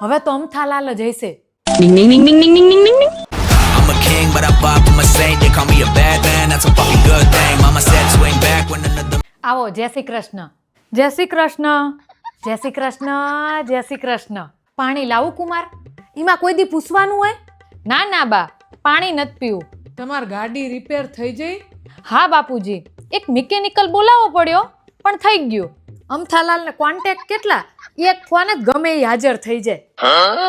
હવે તો અમથાલાલ જ હશે. Ding ding ding ding ding ding ding ding. I'm a king, but I pop, I'm a saint. They call me a bad man, that's a fucking good thing. Mama said swing back when another આવો, જય શ્રી કૃષ્ણ. જય શ્રી કૃષ્ણ. જય શ્રી કૃષ્ણ. જય શ્રી કૃષ્ણ. પાણી લાવું કુમાર? એમાં કોઈ દી પૂછવાનું હોય? ના ના બા, પાણી નથી પીવું. તમાર ગાડી રિપેર થઈ જઈ? હા બાપુજી, એક મિકેનિકલ બોલાવવો પડ્યો પણ થઈ ગયું. અમથાલાલને કોન્ટેક્ટ કેટલા, એક ફોન જ ગમે એ હાજર થઈ જાય.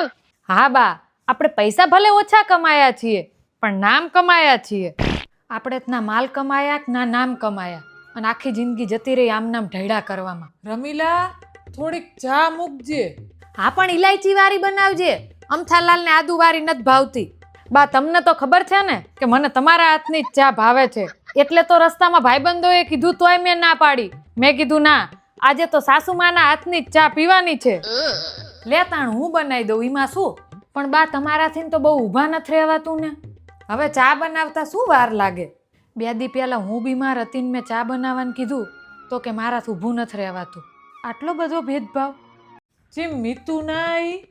હા બા, આપણે પૈસા ભલે ઓછા કમાયા છીએ પણ નામ કમાયા છીએ. આપણે જ ના માલ કમાયા કે ના નામ કમાયા, અને આખી જિંદગી જતી રહી આમ નામ ઢૈડા કરવામાં. રમીલા, થોડીક ચા મૂકજે. હા પણ ઇલાયચી વાળી બનાવજે, અમથાલાલને આદુ વાળી નથી ભાવતી. બા તમને તો ખબર છે ને કે મને તમારા હાથની જ ચા ભાવે છે, એટલે તો રસ્તામાં ભાઈબંધોએ કીધું તોય મેં ના પાડી. મેં કીધું ના, આજે તો સાસુમાના હાથની જ ચા પીવાની છે. લેતાણ હું બનાવી દઉં, એમાં શું. પણ બા તમારાથી તો બહુ ઊભા નથી રહેવાતું ને. હવે ચા બનાવતા શું વાર લાગે? 2 દી પહેલા હું બીમાર હતી ને મેં ચા બનાવવાનું કીધું તો કે મારાથી ઊભું નથી રહેવાતું. આટલો બધો ભેદભાવ. ચીમ મીતુ ના આવી?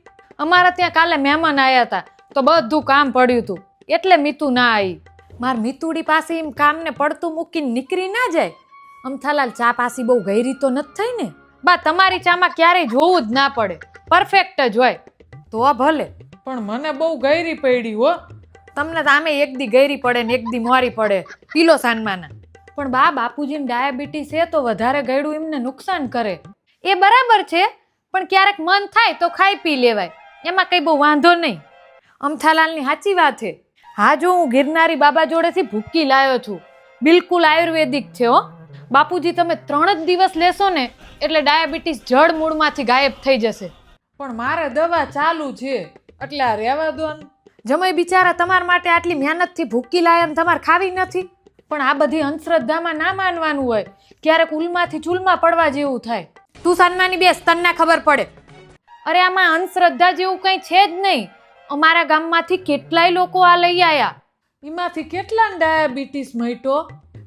અમારા ત્યાં કાલે મહેમાન આવ્યા હતા તો બધું કામ પડ્યું હતું એટલે મીતુ ના આવી. માર મીતુડી પાસે એમ કામને પડતું મૂકીને નીકળી ના જાય. અમથાલાલ ચા પાસી બહુ ગયરી તો નથી થઈ ને? બા તમારી ચામાં ક્યારેય જોવું જ ના પડે, પરફેક્ટ જ હોય. તો ભલે, પણ મને બહુ ગયરી પડી હો. તમને તો આમે એક દી ગયરી પડે ને એક દી મોરી પડે, પીલો સાનમાના. પણ બા બાપુજીને ડાયાબિટીસ છે તો વધારે ગયડું એમને નુકસાન કરે. એ બરાબર છે, પણ ક્યારેક મન થાય તો ખાઈ પી લેવાય, એમાં કંઈ બહુ વાંધો નહીં. અમથાલાલની સાચી વાત છે. હા, જો હું ગિરનારી બાબા જોડેથી ભૂકી લાવ્યો છું, બિલકુલ આયુર્વેદિક છે હો. બાપુજી તમે 3 જ દિવસ લેશો ને એટલે ડાયાબિટીસ જડ મૂળમાંથી ગાયબ થઈ જશે. પણ મારે દવા ચાલુ છે એટલે આ રહેવા દો ને. જમાઈ બિચારા તમારા માટે આટલી મહેનતથી ભૂકી લાયા ને તમારે ખાવી નથી. પણ આ બધી અંધશ્રદ્ધામાં ના માનવાનું હોય, ક્યારેક ઉલમાંથી ચૂલમાં પડવા જેવું થાય. તું સન્માની બેસ, તને ખબર પડે. અરે આમાં અંધશ્રદ્ધા જેવું કંઈ છે જ નહીં. અમારા ગામમાંથી કેટલાય લોકો આ લઈ આયા. એમાંથી કેટલા ડાયાબિટીસ મટ્યો?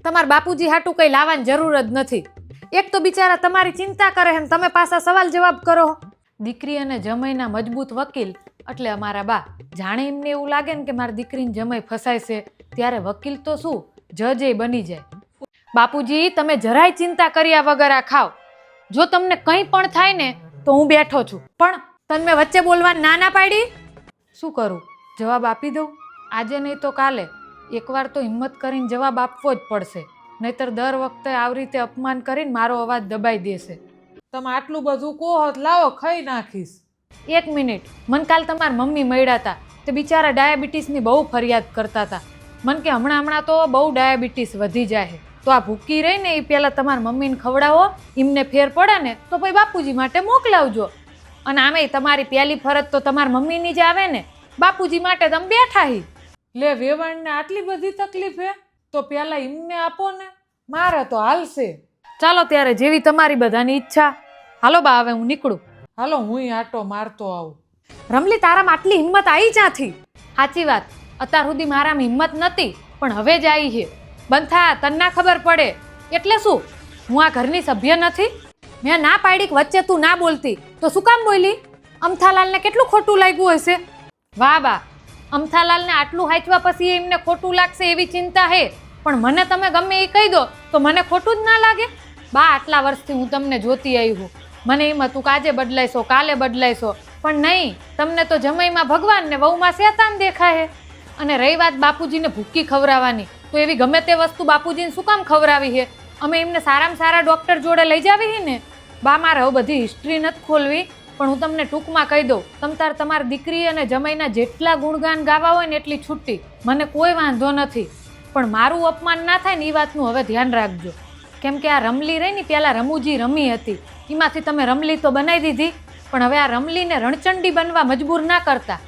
તમારા બાપુજી હાટું કંઈ લાવવાની જરૂર જ નથી. એક તો બિચારા તમારી ચિંતા કરે છે ને તમે પાછા સવાલ જવાબ કરો. દીકરી અને જમાઈના મજબૂત વકીલ એટલે અમારા બા. જાણે એમને એવું લાગે ને કે મારી દીકરીને જમાઈ ફસાય છે ત્યારે વકીલ તો શું, જજ એ બની જાય. બાપુજી તમે જરાય ચિંતા કર્યા વગર આ ખાઓ. જો તમને કંઈ પણ થાય ને તો હું બેઠો છું. પણ તને મેં વચ્ચે બોલવા ના પાડી. શું કરું, જવાબ આપી દઉં? આજે નહીં તો કાલે એકવાર તો હિંમત કરીને જવાબ આપવો જ પડશે, નહીતર દર વખતે આવી રીતે અપમાન કરીને મારો અવાજ દબાઈ દેશે. તમે આટલું બધું કહો લાવો ખાઈ નાખીશ. 1 મિનિટ, મને કાલ તમારા મમ્મી મળ્યા હતા, તે બિચારા ડાયાબિટીસની બહુ ફરિયાદ કરતા હતા. મને કે હમણાં તો બહુ ડાયાબિટીસ વધી જાય છે, તો આ ભૂકી રહી ને એ પહેલાં તમારા મમ્મીને ખવડાવો, એમને ફેર પડે ને તો પછી બાપુજી માટે મોકલાવજો. અને આમે તમારી પહેલી ફરજ તો તમારા મમ્મીની જ આવે ને, બાપુજી માટે તમે બેઠા હી. લે વેવાણને આટલી બધી તકલીફ હે તો પેલા એમને આપો ને, મારે તો હાલશે. ચાલો ત્યારે જેવી તમારી બધાની ઈચ્છા. હાલો બા, હવે હું નીકળું. હાલો હું આટો મારતો આવું. રમલી તારામાં આટલી હિંમત આવી ક્યાંથી? સાચી વાત, અત્યાર સુધી મારામાં હિંમત નથી પણ હવે જ આવી છે. બંથા, તને ના ખબર પડે એટલે શું, હું આ ઘરની સભ્ય નથી? મેં ના પાડી કે વચ્ચે તું ના બોલતી તો શું કામ બોલી? અમથાલાલને કેટલું ખોટું લાગ્યું હશે. વાહ બા, અમથાલાલને આટલું હાંચવા પછી એમને ખોટું લાગશે એવી ચિંતા હે, પણ મને તમે ગમે એ કહી દો તો મને ખોટું જ ના લાગે. બા આટલા વર્ષથી હું તમને જોતી આવી હું, મને એમ હતું કે આજે બદલાઈશો કાલે બદલાઈશો, પણ નહીં, તમને તો જમાઈમાં ભગવાન ને વહુમાં શેતાન દેખાય. અને રહી વાત બાપુજીને ભૂકી ખવડાવવાની, તો એવી ગમે તે વસ્તુ બાપુજીને શું કામ ખવડાવી છે? અમે એમને સારામાં સારા ડૉક્ટર જોડે લઈ જાવી છે ને. બા મારે હવે બધી હિસ્ટ્રી નથી ખોલવી, પણ હું તમને ટૂંકમાં કહી દઉં, તમારી દીકરી અને જમાઈના જેટલા ગુણગાન ગાવા હોય ને એટલી છૂટી, મને કોઈ વાંધો નથી. પણ મારું અપમાન ના થાય ને એ વાતનું હવે ધ્યાન રાખજો. કેમ કે આ રમલી રહી ને પહેલાં રમૂજી રમી હતી, એમાંથી તમે રમલી તો બનાવી દીધી, પણ હવે આ રમલીને રણચંડી બનવા મજબૂર ના કરતા.